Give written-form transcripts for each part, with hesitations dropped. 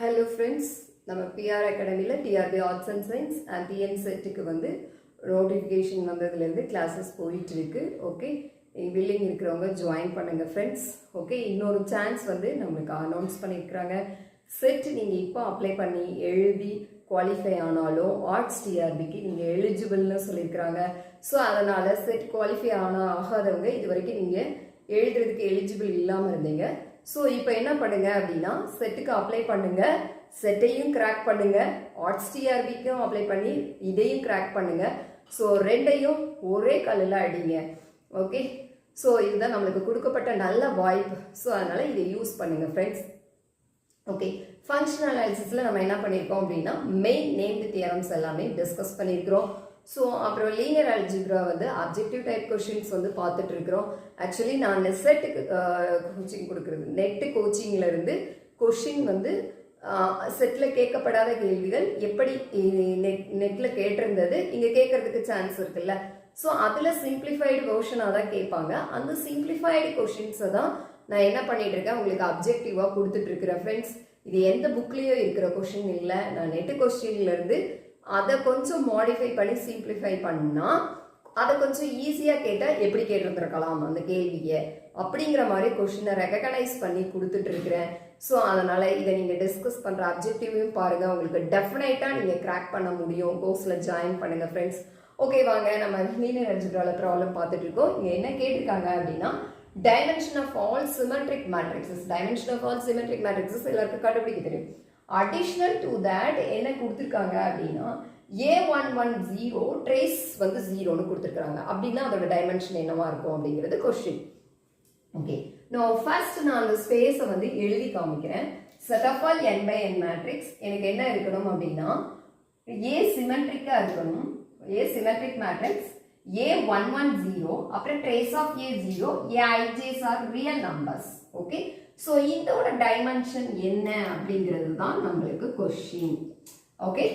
Hello friends, நம்ம PR அகாடமியில் TRP arts and science and TN செட்டுக்கு வந்து நோட்டிஃபிகேஷன் வந்ததுலேருந்து கிளாஸஸ் போயிட்டு இருக்கு. ஓகே, வில்லிங் இருக்கிறவங்க ஜாயின் பண்ணுங்கள் ஃப்ரெண்ட்ஸ். ஓகே, இன்னொரு சான்ஸ் வந்து நம்மளுக்கு அனௌன்ஸ் பண்ணியிருக்கிறாங்க. செட் நீங்கள் இப்போ அப்ளை பண்ணி எழுதி குவாலிஃபை ஆனாலும் ஆர்ட்ஸ் டிஆர்பிக்கு நீங்கள் எலிஜிபிள்னு சொல்லியிருக்கிறாங்க. ஸோ அதனால் செட் குவாலிஃபை ஆகாதவங்க இது வரைக்கும் நீங்கள் எழுதுறதுக்கு எலிஜிபிள் இல்லாமல் இருந்தீங்க. ஸோ இப்போ என்ன பண்ணுங்க அப்படின்னா, செட்டுக்கு அப்ளை பண்ணுங்க, செட்டையும் கிராக் பண்ணுங்க, ஆர்ட்ஸ் டிஆர்பிக்கும் அப்ளை பண்ணி இதையும் கிராக் பண்ணுங்க. ஸோ ரெண்டையும் ஒரே கல்லில் அடிங்க. ஓகே, ஸோ இதுதான் நம்மளுக்கு கொடுக்கப்பட்ட நல்ல வாய்ப்பு. ஸோ அதனால இதை யூஸ் பண்ணுங்க ஃப்ரெண்ட்ஸ். ஓகே, ஃபங்க்ஷனல் அனாலிசிஸில் நம்ம என்ன பண்ணியிருக்கோம் அப்படின்னா, மெயின் நேம்டு தியரம்ஸ் எல்லாமே டிஸ்கஸ் பண்ணியிருக்கிறோம். ஸோ அப்புறம் லீனியர் அல்ஜிப்ரா வந்து அப்ஜெக்டிவ் டைப் கொஷின்ஸ் வந்து பார்த்துட்டு இருக்கிறோம். ஆக்சுவலி நான் செட்டுக்கு கோச்சிங் கொடுக்குறது, நெட்டு கோச்சிங்லேருந்து கொஷின் வந்து செட்டில் கேட்கப்படாத கேள்விகள் எப்படி நெட்டில் கேட்டிருந்தது இங்கே கேட்கறதுக்கு சான்ஸ் இருக்குல்ல. ஸோ அதில் சிம்பிளிஃபைடு வெர்ஷனாக தான் கேட்பாங்க. அந்த சிம்பிளிஃபைடு கொஷின்ஸை தான் நான் என்ன பண்ணிட்டு இருக்கேன், உங்களுக்கு அப்ஜெக்டிவாக கொடுத்துட்டு இருக்கிறேன் ஃப்ரெண்ட்ஸ். இது எந்த புக்லேயோ இருக்கிற கொஷின் இல்லை, நான் நெட்டு கொஸ்டின்லேருந்து அதை கொஞ்சம் மாடிஃபை பண்ணி சிம்பிளிஃபை பண்ணால் அதை கொஞ்சம் ஈஸியாக கேட்டால் எப்படி கேட்டிருந்துருக்கலாம் அந்த கேள்வியை அப்படிங்கிற மாதிரி கொஷினை ரெகனைஸ் பண்ணி கொடுத்துட்டு இருக்கிறேன். ஸோ அதனால் இதை நீங்கள் டிஸ்கஸ் பண்ணுற அப்ஜெக்டிவையும் பாருங்கள், உங்களுக்கு டெஃபினட்டாக நீங்கள் கிராக் பண்ண முடியும். கோர்ஸில் ஜாயின் பண்ணுங்கள் ஃப்ரெண்ட்ஸ். ஓகே, வாங்க நம்ம லீனியர் அல்ஜிப்ரால ப்ராப்ளம் பார்த்துட்டு இருக்கோம். இங்கே என்ன கேட்டிருக்காங்க அப்படின்னா, dimension of all symmetric matrices. Dimension of all symmetric matrices எல்லாருக்கும் கண்டுபிடிக்க தெரியும். அடிஷ்னல் டு தட் என்ன கொடுத்துருக்காங்க அப்படின்னா, A110 ட்ரேஸ் வந்து 0ன்னு கொடுத்துருக்காங்க. அப்படின்னா அதோட டைமென்ஷன் என்னவா இருக்கும் அப்படிங்கிறது கொஸ்டின். ஓகே, நான் ஃபர்ஸ்ட் நான் அந்த ஸ்பேஸை வந்து எழுதி காமிக்கிறேன். Set of all n by n matrix எனக்கு என்ன இருக்கணும் அப்படின்னா, A சிமெட்ரிக்கா இருக்கணும். A சிமெட்ரிக் மேட்ரிக்ஸ் A110, அப்புறம் trace of A0, Aij's are real numbers. Okay, so இதோட டைமென்ஷன் என்ன அப்படிங்கிறது தான் நம்மளுக்கு கொஸ்டின். ஓகே,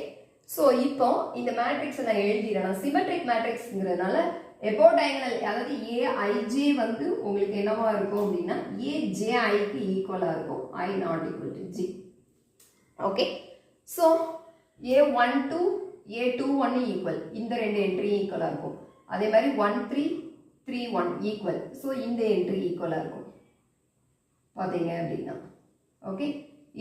ஸோ இப்போ இந்த மேட்ரிக்ஸை நான் எழுதிடுறேன். சிமெட்ரிக் மேட்ரிக்ஸ்ங்கிறதுனால எபோ டயகனல், அதாவது ஏஐஜே வந்து உங்களுக்கு என்னவா இருக்கும் அப்படின்னா ஏஜேஐக்கு ஈக்குவலாக இருக்கும், I not equal to G. Okay, so A12 A21 equal, இந்த ரெண்டு என்ட்ரி ஈக்குவலாக இருக்கும். அதே மாதிரி 1331 ஈக்குவல், ஸோ இந்த என்ட்ரி ஈக்குவலாக இருக்கும் பார்த்தீங்க அப்படின்னா. ஓகே,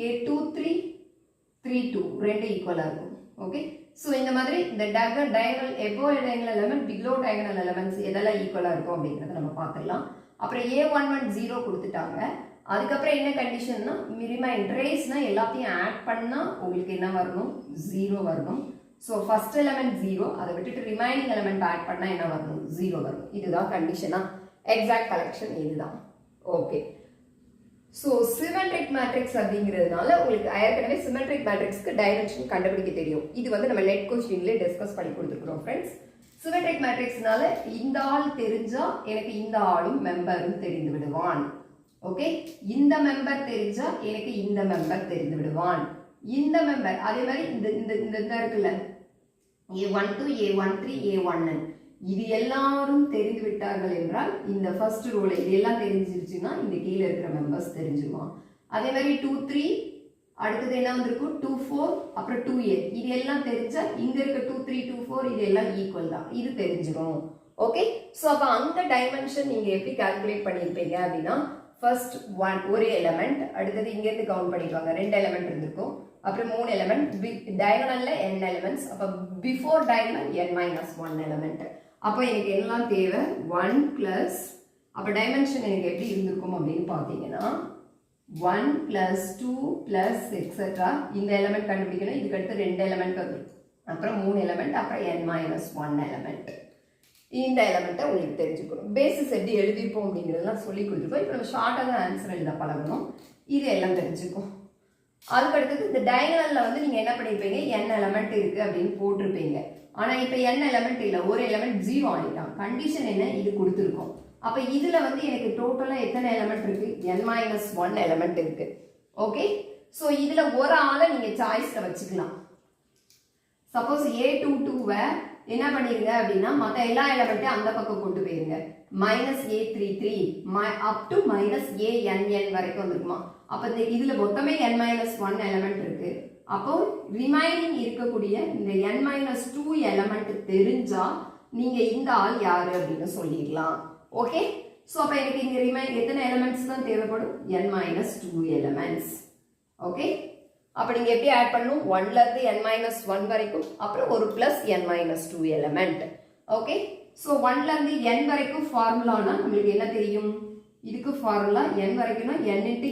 A2332 ரெண்டு ஈக்குவலாக இருக்கும். ஓகே, ஸோ இந்த மாதிரி இந்த diagonal above diagonal element below diagonal elements எதெல்லாம் ஈக்குவலாக இருக்கும் அப்படிங்கிறத நம்ம பார்த்துக்கலாம். அப்புறம் A110 கொடுத்துட்டாங்க. அதுக்கப்புறம் என்ன கண்டிஷன்னா, ரிமைண்ட் ட்ரேஸ்னா எல்லாத்தையும் ஆட் பண்ணால் உங்களுக்கு என்ன வரணும், 0 வரணும். ஸோ ஃபர்ஸ்ட் எலமெண்ட் 0, அதை விட்டுட்டு ரிமைனிங் எலமெண்ட் ஆட் பண்ணால் என்ன வரணும், 0 வரணும். இதுதான் கண்டிஷனா, எக்ஸாக்ட் கலெக்ஷன் இதுதான். ஓகே, ஸோ சிமெட்ரிக் மேட்ரிக்ஸ் அப்படிங்கிறதுனால உங்களுக்கு ஏற்கனவே சிமெட்ரிக் மேட்ரிக்ஸ்க்கு டைமென்ஷன் கண்டுபிடிக்க தெரியும். இது வந்து நம்ம நெட் கொஸ்டின்லேயே டிஸ்கஸ் பண்ணி கொடுத்துருக்குறோம் ஃப்ரெண்ட்ஸ். சிமெட்ரிக் மேட்ரிக்ஸ்னால இந்த ஆள் தெரிஞ்சா எனக்கு இந்த ஆளும் மெம்பரும் தெரிந்து விடுவான். ஓகே, இந்த மெம்பர் தெரிஞ்சா எனக்கு இந்த மெம்பர் தெரிந்து விடுவான். இந்த மெம்பர் அதே மாதிரி இந்த இந்த இந்த இருக்குல்ல, A12 A13 A1, இது எல்லாரும் தெரிந்து விட்டார்கள் என்றால் இந்த ஃபர்ஸ்ட் ரோல இது எல்லாம் தெரிஞ்சிருச்சுன்னா இந்த கீழே இருக்கிற மெம்பர்ஸ் தெரிஞ்சுருவான். அதே மாதிரி 23, அடுத்தது என்ன வந்திருக்கும் 24, அப்புறம் 2A, இது எல்லாம் தெரிஞ்சா இங்க இருக்க 23 24 இது எல்லாம் ஈக்குவல் தான், இது தெரிஞ்சிடும். ஓகே, ஸோ அப்போ அந்த டைமென்ஷன் நீங்க எப்படி கால்குலேட் பண்ணியிருப்பீங்க அப்படின்னா, ஃபர்ஸ்ட் ஒரு எலமெண்ட், அடுத்தது இங்கேருந்து கவுண்ட் பண்ணிக்குவாங்க, 2 எலமெண்ட் இருந்திருக்கும், அப்புறம் 3 எலமெண்ட், டயகனல்ல n எலமெண்ட்ஸ், அப்போ பிஃபோர் டயகனல் n-1 எலமெண்ட். அப்போ எனக்கு எல்லாம் தேவை 1 பிளஸ், அப்போ டைமென்ஷன் எனக்கு எப்படி இருந்திருக்கும் அப்படின்னு பார்த்தீங்கன்னா 1 பிளஸ் 2 பிளஸ் எக்ஸெட்ரா. இந்த எலமெண்ட் கண்டுபிடிக்கணும், இதுக்கு அடுத்து 2 எலமெண்ட் வந்துடும், அப்புறம் 3 எலமெண்ட், அப்புறம் n-1 எலமெண்ட். இந்த எலமெண்ட்டை உங்களுக்கு தெரிஞ்சுக்கணும். பேசிஸ் எப்படி எழுதிப்போம் அப்படிங்கிறதெல்லாம் சொல்லி கொடுத்துருக்கோம். இப்போ நம்ம ஷார்ட்டாக தான் ஆன்சர் எழுத பழகணும். இது எல்லாம் தெரிஞ்சுக்கும். அதுக்கு அடுத்தது இந்த டயகனலில் வந்து நீங்கள் என்ன பண்ணியிருப்பீங்க, n எலமெண்ட் இருக்குது அப்படின்னு போட்டிருப்பீங்க. ஆனால் இப்போ n எலமெண்ட் இல்லை, ஒரு எலமெண்ட் 0 ஆகிட்டான். கண்டிஷன் என்ன, இது கொடுத்துருக்கோம். அப்போ இதில் வந்து எனக்கு டோட்டலாக எத்தனை எலமெண்ட் இருக்குது, n-1 எலமெண்ட் இருக்குது. ஓகே, ஸோ இதில் ஒரு ஆளை நீங்கள் சாய்ஸில் வச்சுக்கலாம். சப்போஸ் A22வை என்ன பண்ணிருங்க அப்படின்னா, மற்ற எல்லா எலமெண்ட்டையும் அந்த பக்கம் கொண்டு போயிருங்க. Minus A33 up to minus ANN வரைக்கும் வந்துருக்குமா? அப்போ இதுல மொத்தமே n-1 எலமெண்ட் இருக்கு. அப்போ ரிமைனிங் இருக்கக்கூடிய இந்த n-2 எலமெண்ட் தெரிஞ்சா நீங்க இந்த ஆள் யாரு அப்படின்னு சொல்லிடலாம். ஓகே, ஸோ அப்போ எனக்கு இங்க எத்தனை எலமெண்ட்ஸ் தான் தேவைப்படும்? n-2 elements. ஓகே, அப்போ நீங்க எப்படி ஆட் பண்ணணும்? 1ல இருந்து n-1 வரைக்கும், அப்புறம் ஒரு பிளஸ் n-2 எலமெண்ட். ஓகே, ஸோ 1ல இருந்து n வரைக்கும் ஃபார்முலானா நம்மளுக்கு என்ன தெரியும்? இதுக்கு ஃபார்முலா n வரைக்கும்னா n into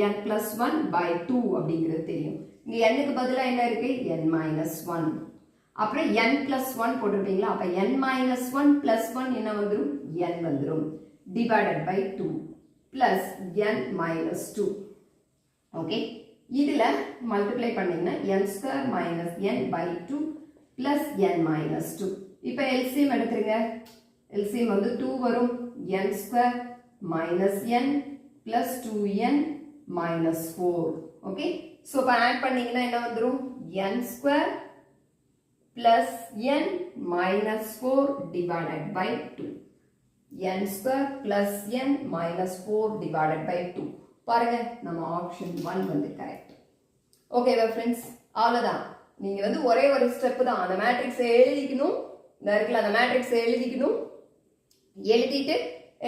n plus 1 by 2 அப்படிங்கிறது தெரியும். இங்க n க்கு பதிலா என்ன இருக்கு? n-1. அப்புறம் n plus 1 போட்டுட்டீங்களா? அப்ப n-1 plus 1 என்ன வந்துரும்? n வந்துரும். divided by 2 plus n-2. Okay, இதுல மல்டிப்ளை பண்ணீங்கன்னா n square minus n by 2 plus n-2. இப்ப LCM எடுத்துருங்க. LCM வந்து 2 வரும். n square minus n plus 2n minus 4. Okay, so இப்போ ஆட் பண்ணீங்கன்னா என்ன வந்துடும்? n square plus n minus 4 divided by 2. n square plus n minus 4 divided by 2. பாருங்க, நம்ம ஆப்ஷன் 1 வந்து கரெக்ட். ஓகேவா ஃப்ரெண்ட்ஸ்? அவ்வளோதான். நீங்க வந்து ஒரே ஒரு ஸ்டெப் தான். அந்த மேட்ரிக்ஸை எழுதிக்கணும். இந்த இருக்குல்ல, அந்த மேட்ரிக்ஸை எழுதிக்கணும். எழுதிட்டு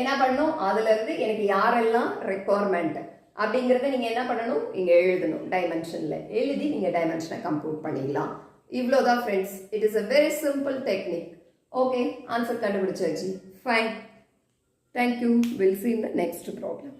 என்ன பண்ணணும்? அதுல இருந்து எனக்கு யாரெல்லாம் ரெக்குவயர்மெண்ட் அப்படிங்கிறத நீங்க என்ன பண்ணணும்? இங்க எழுதணும். டைமென்ஷன்ல எழுதி நீங்க டைமென்ஷனை கம்ப்யூட் பண்ணிடலாம். இவ்வளோதான் friends. It is a very simple technique. Okay, answer கண்டுபிடிச்சாச்சு. Fine. Thank you. Will see in the next problem.